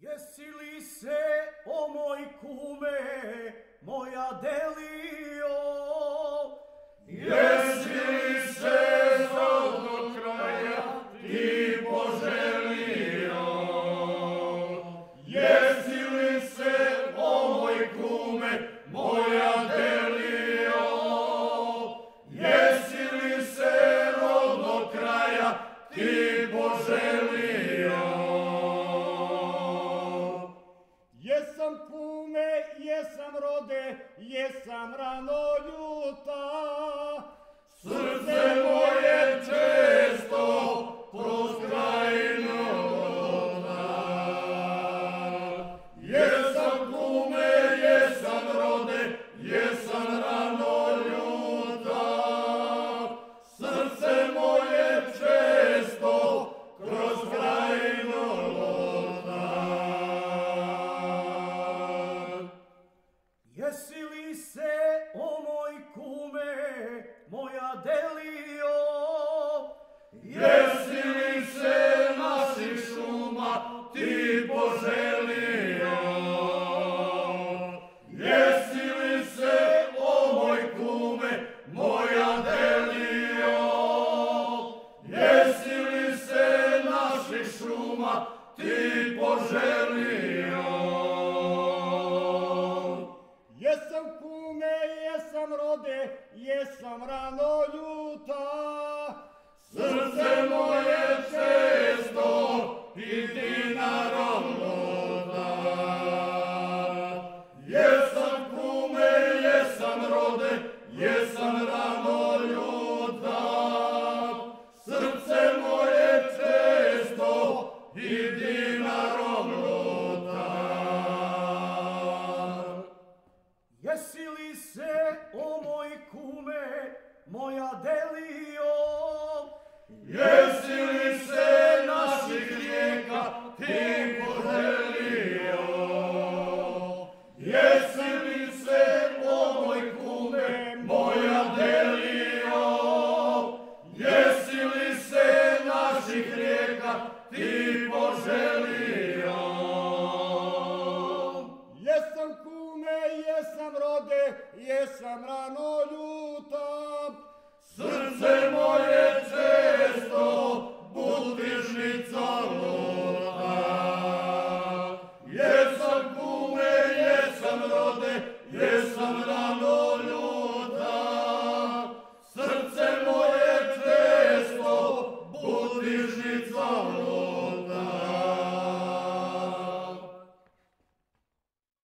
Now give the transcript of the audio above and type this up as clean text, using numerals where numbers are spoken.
Jesi li se, o moj kume, moja delio? Jesi li se do kraja ti poželio? Jesi li se, o moj kume, moja delio? Jesi li se do kraja ti poželio? Jesam kume, jesam rode, jesam rano ljuta. Srce moje često kroz krajinu luta. Jesam kume, jesam rode, jesam rano ljuta. Srce moje često kroz krajinu luta. Jesi li se, o moj kume, moja delio? Jesi li se naših šuma ti poželio? Jesi li se, o moj kume, moja delio? Jesi li se naših šuma ti poželio? Jesam kume, jesam rode, jesam rano ljuta. Srce moje često i dinarom luta. Jesam kume, jesam rode, jesam rano ljuta. Srce moje često i dinarom luta. Jesi li se, o moj kume, moja delio? Jesi li se naših rijeka ti poželio? Jesi li se, o moj kume, moja delio? Jesi li se naših rijeka ti poželio? Jesam kume, jesam rode, jesam rano